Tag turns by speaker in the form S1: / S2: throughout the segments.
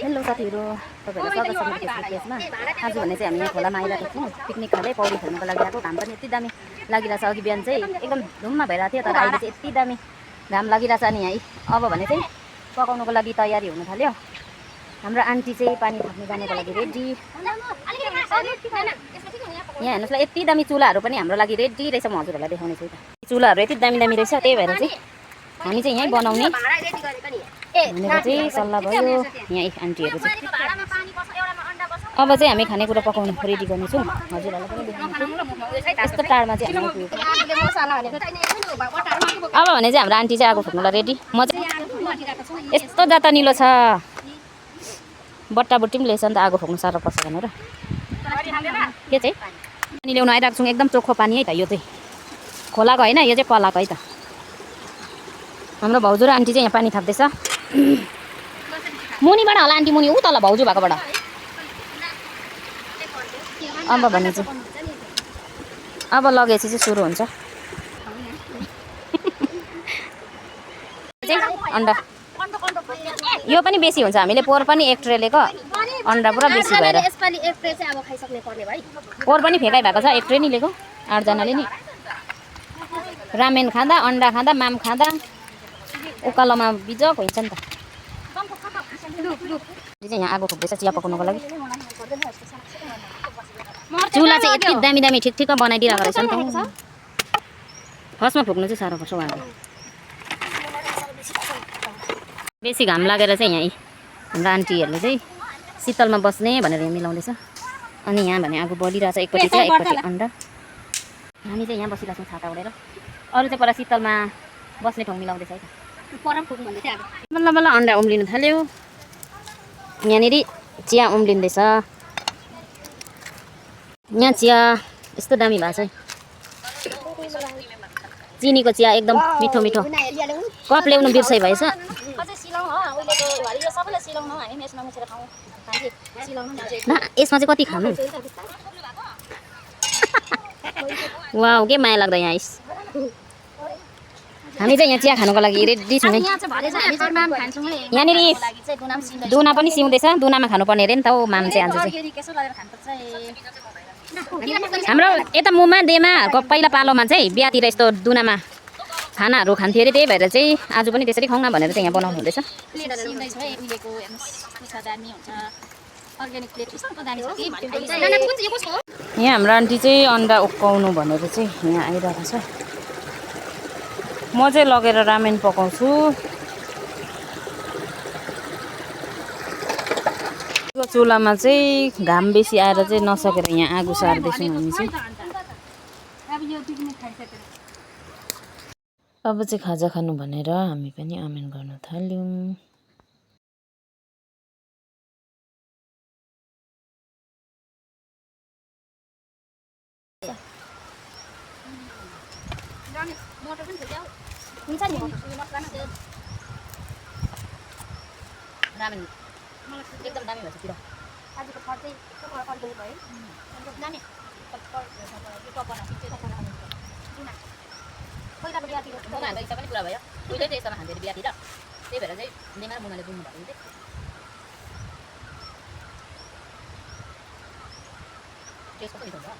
S1: Hello साथीहरू, तपाईँहरू स्वागत छ मेरो फेसबुक पेजमा। आज भने चाहिँ हामी यहाँ खोलामा आइरहेको थियौँ पिकनिक खाँदै पौडी खेल्नुको लागि आएको। घाम पनि यति दामी लागिरहेछ। अघि बिहान चाहिँ एकदम धुम्म भइरहेको थियो, तर अहिले चाहिँ यति दामी घाम लागिरहेछ नि। यहाँ अब भने चाहिँ पकाउनुको लागि तयारी हुन थाल्यो। हाम्रो आन्टी चाहिँ पानी थाप्नु जानुको लागि रेडी। यहाँ हेर्नुहोस् ल, यति दामी चुलाहरू पनि हाम्रो लागि रेडी रहेछ। म हजुरहरूलाई देखाउने छु। चुलाहरू यति दामी दामी रहेछ, त्यही भएर चाहिँ हामी चाहिँ यहीँ बनाउने भनेको चाहिँ सल्लाह भयो। यहाँ आन्टीहरू चाहिँ अब चाहिँ हामी खानेकुरा पकाउनु रेडी गर्नेछौँ। हजुरहरूलाई पनि देखाउनेछु। यस्तो टाढमा चाहिँ हामी अब भने चाहिँ हाम्रो आन्टी चाहिँ आगो फुक्नुलाई रेडी। म चाहिँ यस्तो जाता निलो छ, बट्टा बुट्टी पनि ल्याएछ नि त, आगो फुक्नु साह्रो पर्छ भनेर। के चाहिँ पानी ल्याउनु आइरहेको छौँ, एकदम चोखो पानी है त। यो चाहिँ खोलाको होइन, यो चाहिँ पलाको है त। हाम्रो भाउजू र आन्टी चाहिँ यहाँ पानी थाप्दैछ। मुनिबाट होला आन्टी, मुनि ऊ तल भाउजू भएकोबाट। अब भने चाहिँ अब लगेपछि चाहिँ सुरु हुन्छ। अन्डा यो पनि बेसी हुन्छ, हामीले पोहोर पनि एक ट्रे लिएको, अन्डा पुरा बेसी भएर पोहोर पनि फेकाइ भएको छ। एक ट्रे नि लिएको 8 जनाले नि। रामेन खाँदा, अन्डा खाँदा, माम खाँदा उकालोमा बिजक हुन्छ नि त। यहाँ आगो फुक्दैछ चिया पकाउनुको लागि। चुला चाहिँ यति दामी दामी ठिक ठिकमा बनाइदिरहेको रहेछ नि त। फर्स्टमा फुक्नु चाहिँ साह्रो पर्छ उहाँको। बेसी घाम लागेर चाहिँ यहाँ हाम्रो आन्टीहरूले चाहिँ शीतलमा बस्ने भनेर यहाँ मिलाउँदैछ। अनि यहाँ भने आगो बलिरहेछ, एकपट्टि चाहिँ एकपट्टि अन्डा। हामी चाहिँ यहाँ बसिरहेको छौँ छाता ओढेर। अरू चाहिँ पर शीतलमा बस्ने ठाउँ मिलाउँदैछ है त। बल्ल बल्ल अन्डा उम्लिनु थाल्यो। यहाँनिर चिया उम्लिँदैछ। यहाँ चिया यस्तो दामी भएको छ। चिनीको चिया एकदम मिठो मिठो। कप ल्याउनु बिर्सै भएछ। न यसमा चाहिँ कति खानु। वाउ, के माया लाग्दा यहाँ आइस। हामी चाहिँ यहाँ चिया खानुको लागि रेडी छौँ है। यहाँनिर दुना पनि सिउँदैछ। दुनामा खानुपर्ने अरे नि त हौ माम चाहिँ आज चाहिँ। हाम्रो यता मुमा देमाहरूको पहिला पालोमा चाहिँ बिहातिर यस्तो दुनामा खानाहरू खान्थ्यो अरे, त्यही भएर चाहिँ आज पनि त्यसरी खाउँ न भनेर चाहिँ यहाँ बनाउनु हुँदैछ। यहाँ हाम्रो आन्टी चाहिँ अन्डा उक्काउनु भनेर चाहिँ यहाँ आइरहेको छ। म चाहिँ लगेर रामेन पकाउँछु। चुलामा चाहिँ घाम बेसी आएर चाहिँ नसकेर यहाँ आगो सार्दैछौँ हामी चाहिँ। अब चाहिँ खाजा खानु भनेर हामी पनि आमेन गर्न थाल्यौँ। रामेन एकदम दामी भएछतिर। आजको फर चाहिँ अर्ग्यानिक भयो। दामी पहिलाको बिहातिर हाम्रो इच्छा पनि पुरा भयो। उहिले चाहिँ यस्तोमा खान्थ्यो बिहातिर, त्यही भएर चाहिँ देमा र मुनाले बुझ्नु भएको थियो। टेस्ट कस्तो मिठो हुन्छ।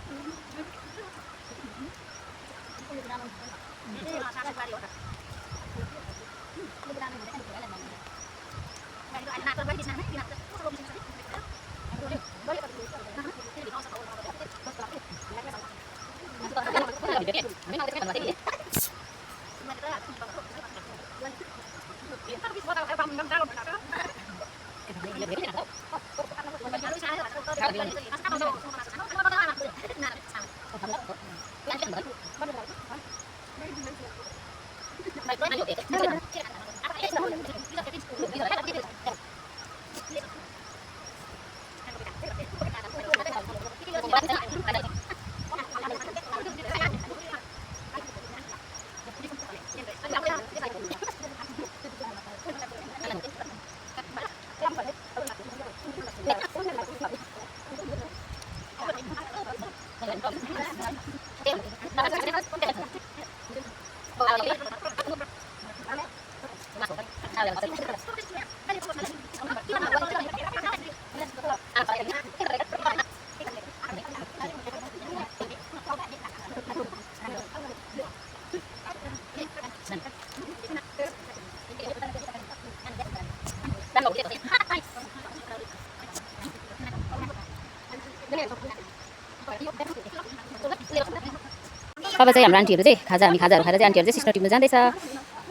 S1: अब चाहिँ हाम्रो आन्टीहरू चाहिँ खाजाहरू खाएर चाहिँ आन्टीहरू चाहिँ सिस्नो टिप्नु जाँदैछ।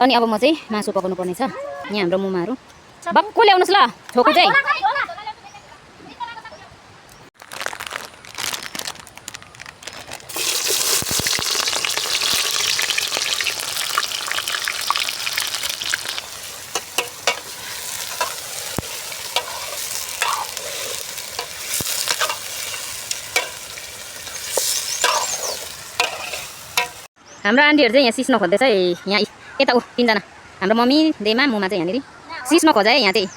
S1: अनि अब म चाहिँ मासु पकाउनु पर्ने छ। यहाँ हाम्रो मुमाहरू बक्को ल्याउनुहोस् ल छोकु चाहिँ। हाम्रो आन्टीहरू चाहिँ यहाँ सिस्नो खोज्दैछ यहाँ यता ऊ तिनजना हाम्रो मम्मी देमा मुमा चाहिँ यहाँनिर सिस्नो खोजाए। यहाँ चाहिँ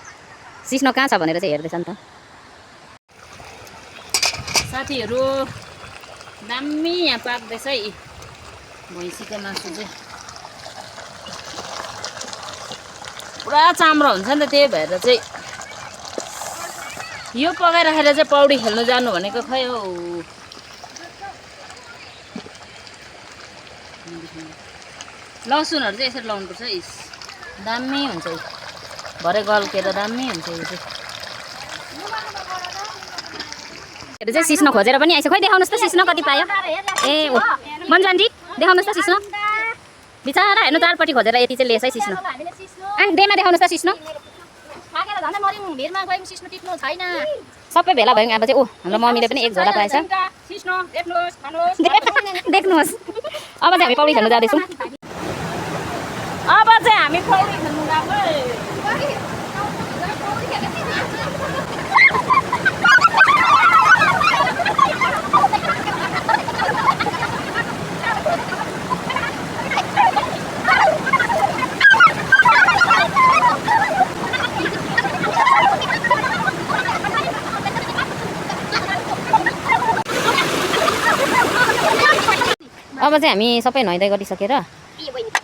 S1: सिस्नो कहाँ छ भनेर चाहिँ हेर्दैछ नि त
S2: साथीहरू। दामी यहाँ पाक्दैछ है भैँसीको मासु चाहिँ पुरा चाम्रो हुन्छ नि त, त्यही भएर चाहिँ यो पकाइराखेर चाहिँ पौडी खेल्नु जानु भनेको खै हौ। लसुनहरू चाहिँ यसरी लाउनुपर्छ है, दामी हुन्छ है, भरे गल्केर दामी हुन्छ यो
S1: चाहिँ सिस्नो खोजेर पनि आइसक्यो। खोइ देखाउनुहोस् त सिस्नो कति पायो। ए ओ मन्जु आन्टी देखाउनुहोस् त सिस्नो। बिचरा हेर्नु चारपट्टि खोजेर यति चाहिँ लेस है सिस्नो। अनि देमा देखाउनुहोस् त सिस्नो। सबै भेला भयो अब चाहिँ ऊ हाम्रो मम्मीले पनि एक झोला पाएछ। देख्नुहोस् अब चाहिँ हामी पौडी खेल्नु जाँदैछौँ।
S2: अब चाहिँ हामी पौडी खेल्नु गएको।
S1: अब चाहिँ हामी सबै नुहाइधुवाइ गरिसकेर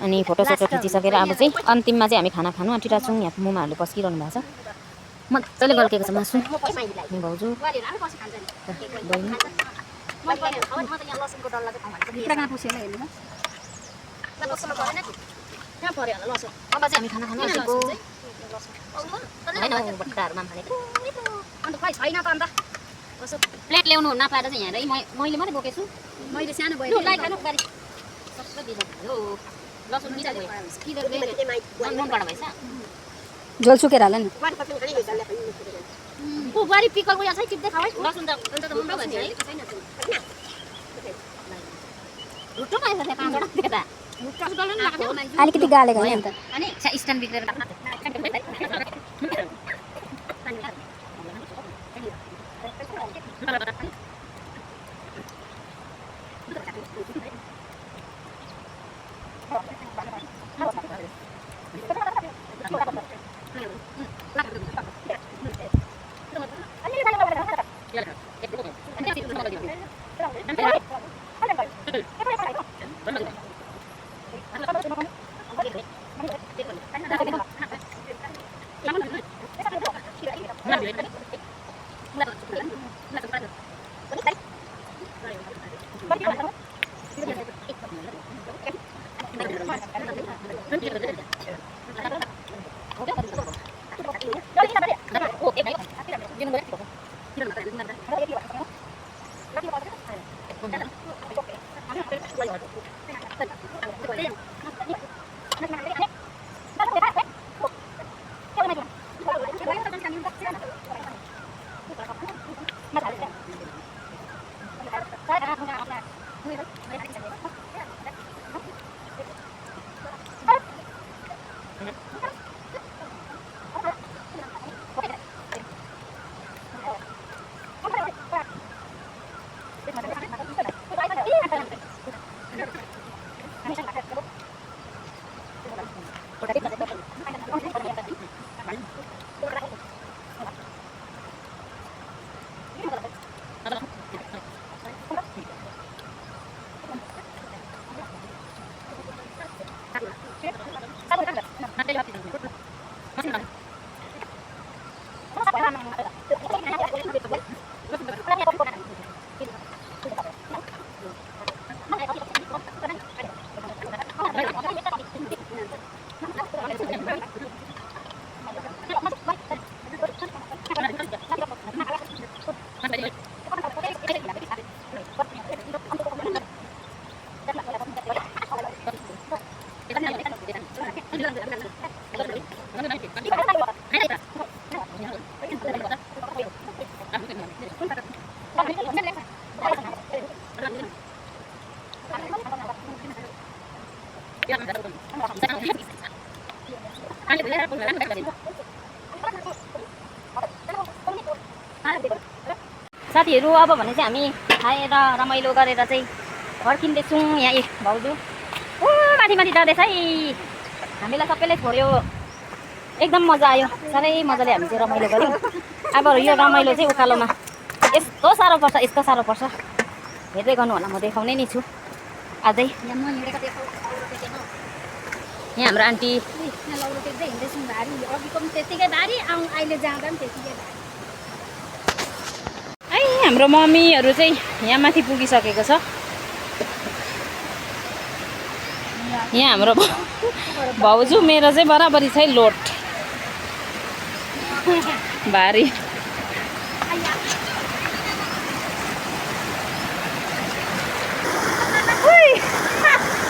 S1: अनि फोटोसोटो खिचिसकेर अब चाहिँ अन्तिममा चाहिँ हामी खाना खानु आँटिरहेको छौँ। यहाँ मुमाहरूले पस्किरहनु भएको छ। मजाले गल्केको छ मासु। भाउजू अब चाहिँ हामी खाना खानु आँटेको। प्लेट ल्याउनु नपाएर चाहिँ यहाँ मैले मात्रै बोकेछु। मैले सानो भयो झोल सुकेर हाल नि। बुहारी पिकलको यहाँ चाहिँ टिप्दै खाऊ है। लसुन त मुम्रो भन्छ है। रुटोमा यसो त्यहाँ पाँचवटा त्यता अलिकति गालेको नि अन्त अनि स्ट्यान्ड बिग्रेर साथीहरू अब भने चाहिँ हामी खाएर रमाइलो गरेर चाहिँ फर्किँदैछौँ। यहाँ भाउजू ओ माथि माथि जाँदैछ है, हामीलाई सबैले छोड्यो। एकदम मजा आयो, साह्रै मजाले हामी चाहिँ रमाइलो गऱ्यौँ। अब यो रमाइलो चाहिँ उकालोमा यस्तो साह्रो पर्छ, यस्तो साह्रो पर्छ, हेर्दै गर्नु होला, म देखाउने नै छु अझै। यहाँ हाम्रो आन्टी
S3: हिँड्दैछौँ, भारी अघिको पनि त्यत्तिकै भारी, अहिले जाँदा पनि त्यत्तिकै भारी।
S1: है हाम्रो मम्मीहरू चाहिँ यहाँ माथि पुगिसकेको छ। यहाँ हाम्रो भाउजू मेरो चाहिँ बराबरी छ लोड भारी।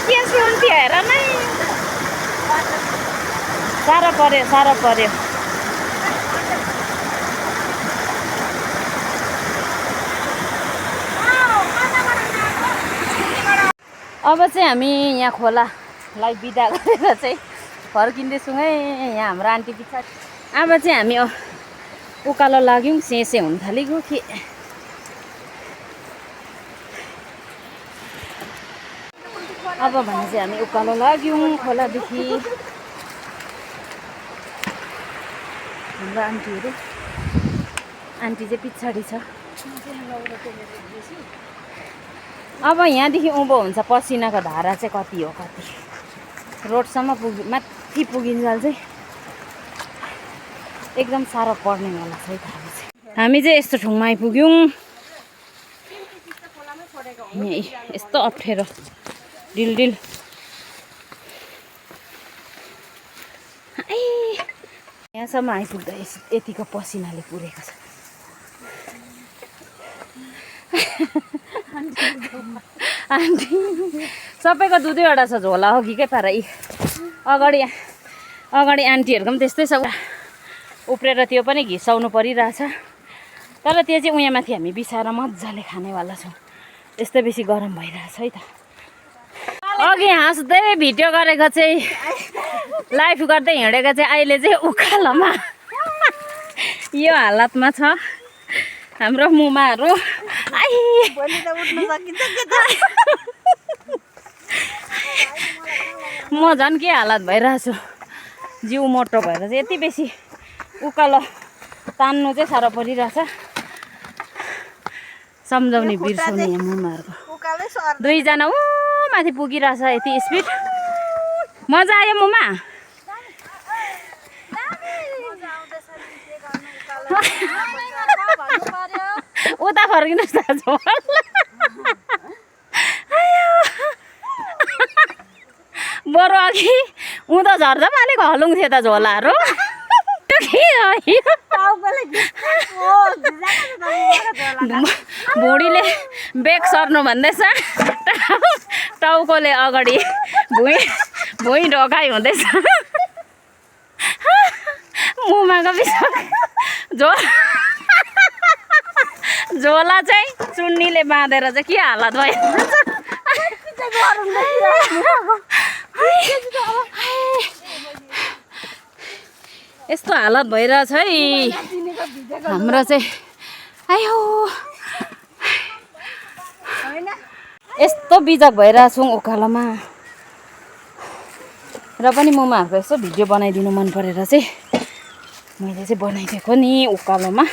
S1: के सुन्थ्यो हेर नै, साह्रो पर्यो, साह्रो पर्यो। अब चाहिँ हामी यहाँ खोलालाई बिदा गरेर चाहिँ फर्किँदैछौँ है। यहाँ हाम्रो आन्टी पछाडि। अब चाहिँ हामी उकालो लाग्यौँ, सेसे हुन थालेको कि अब भने चाहिँ हामी उकालो लाग्यौँ खोलादेखि। हाम्रो आन्टीहरू, आन्टी चाहिँ पछाडि छ। अब यहाँदेखि उँभो हुन्छ पसिनाको धारा चाहिँ कति हो, कति रोडसम्म माथि पुगिन्जाल चाहिँ एकदम साह्रो पर्नेवाला छ है धारा चाहिँ। हामी चाहिँ यस्तो ठाउँमा आइपुग्यौँ, यस्तो अप्ठ्यारो डिल यहाँसम्म आइपुग्दा यतिको पसिनाले पुरेको छ। आन्टी सबैको दुईवटा छ झोला, अघिकै पारा यी अगाडि आन्टीहरूको पनि त्यस्तै छ। उफ्रेर त्यो पनि घिसाउनु परिरहेछ, तर त्यो चाहिँ उहाँ माथि हामी बिसाएर मजाले खानेवाला छौँ। यस्तो बेसी गरम भइरहेछ है त। अघि हाँस्दै भिडियो गरेको चाहिँ लाइभ गर्दै हिँडेको चाहिँ अहिले चाहिँ उकालोमा यो हालतमा छ हाम्रो मुमाहरू। म झन् के हालत भइरहेछु, जिउ मोटो भएर चाहिँ यति बेसी उकालो तान्नु चाहिँ साह्रो परिरहेछ। सम्झाउने बिर्साउने यहाँ मुमाहरूको। दुईजना ऊ माथि पुगिरहेछ, यति स्पिड। मजा आयो मुमा? उता फर्किनुहोस् दाजु। बरु अघि उँधो झर्दा पनि अलिक हलुङ थियो त झोलाहरू। भुँडीले बेग सर्नु भन्दैछ, टाउकोले अगाडि भुइँ ढोकाइ हुँदैछ। मुमाको झोला चाहिँ चुन्नीले बाँधेर चाहिँ के हालत भयो। यस्तो हालत भइरहेछ है हाम्रो चाहिँ। आयो यस्तो बिजक भइरहेछौँ उकालोमा। र पनि मुमाहरूको यसो भिडियो बनाइदिनु मन परेर चाहिँ मैले चाहिँ बनाइदिएको नि उकालोमा।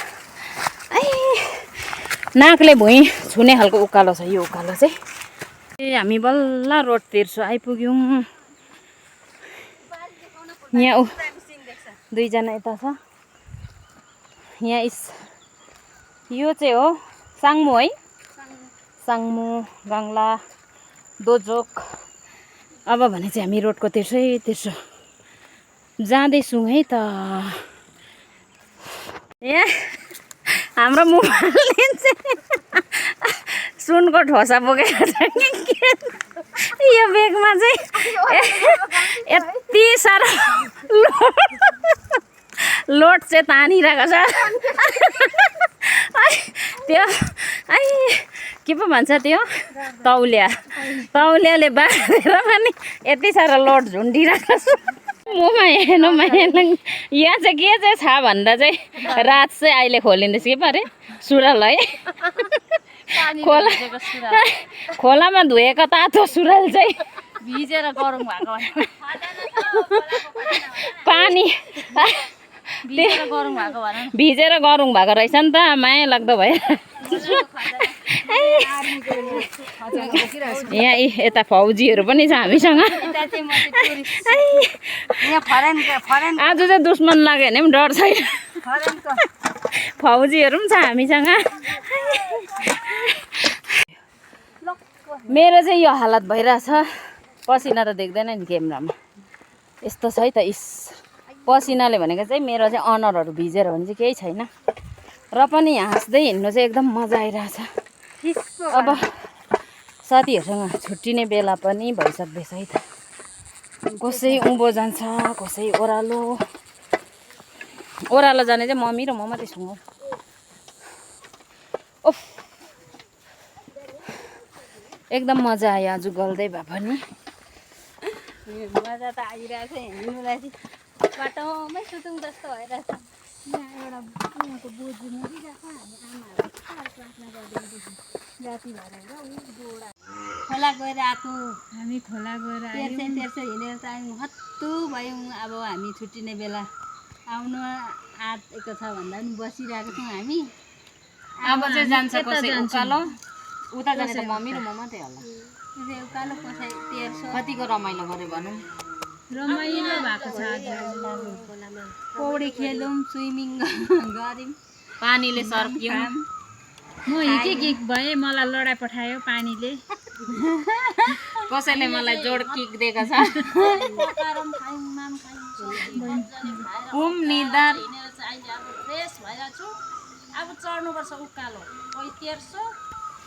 S1: नाकले भुइँ छुने खालको उकालो छ यो उकालो चाहिँ। हामी बल्ल रोड तिर्सो आइपुग्यौँ। यहाँ दुईजना यता छ। यहाँ यो चाहिँ हो साङ्मु है, साङ्मु गाङ्ला दोजोक। अब भने चाहिँ हामी रोडको तिर्सो जाँदैछौँ है त। यहाँ हाम्रो मोबाइलले चाहिँ सुनको ठोसा बोकेर छ कि यो बेगमा चाहिँ यति साह्रो
S2: लोड चाहिँ तानिरहेको छ त्यो के पो भन्छ त्यो तौलियाले बाँधेर पनि यति साह्रो लोड झुन्डिरहेको छ ममा हेर्नु यहाँ चाहिँ के चाहिँ छ भन्दा चाहिँ रात चाहिँ अहिले खोलिँदैछ के परे सुरुवाल है खोलामा धोएको तातो सुरुवाल चाहिँ
S1: भिजेर गरौँ भएको
S2: पानी
S1: भिजेर गरौँ भएको
S2: रहेछ नि त माया लाग्दो भयो यहाँ यता फौजीहरू पनि छ हामीसँग आज चाहिँ दुश्मन लाग्यो भने पनि डर छैन फौजीहरू पनि छ हामीसँग मेरो चाहिँ यो हालत भइरहेछ पसिना त देख्दैन नि क्यामेरामा यस्तो छ है त इस पसिनाले भनेको चाहिँ मेरो चाहिँ अनुहारहरू भिजेर भने चाहिँ केही छैन र पनि हाँस्दै हिँड्नु चाहिँ एकदम मजा आइरहेछ अब साथीहरूसँग छुट्टिने बेला पनि भइसक्दैछ है त कसै उँभो जान्छ कसै ओह्रालो जाने चाहिँ मम्मी र म मात्रै छौँ ओफ एकदम मजा आयो आज गल्दै भए पनि
S3: मजा त आइरहेछ हिँड्नुलाई चाहिँ बाटोमै सुतौँ जस्तो भइरहेछ यहाँ एउटा उहाँको बोजू मरिरहेको हामी आमाहरू प्रार्थना गर्दैछौँ जाति भएर बुढा खोला गएर आएको हामी खोला गएर तेर्सो हिँडेर त आयौँ हत्तु भयौँ अब हामी छुट्टिने बेला आउनु आँटेको छ भन्दा पनि बसिरहेको छौँ हामी
S2: अब चाहिँ जान्छ कसै उकालो उता जाने त मम्मी र म मात्रै होला
S3: उकालो कसै तेर्सो
S2: कतिको रमाइलो गऱ्यो भनौँ
S3: रमाइलो भएको छ पौडी खेल्यौँ स्विमिङ गऱ्यौँ
S2: पानीले सर्क्यौँ
S3: म हिक भएँ मलाई लडाइ पठायो पानीले
S2: कसैले मलाई जोड किक दिएको छ घुम निधार
S1: फ्रेस भइरहेको छु अब चढ्नुपर्छ उकालो कोही तेर्सो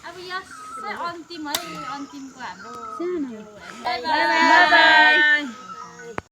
S1: अब यसै अन्तिम है अन्तिमको हाम्रो
S3: बाई बाई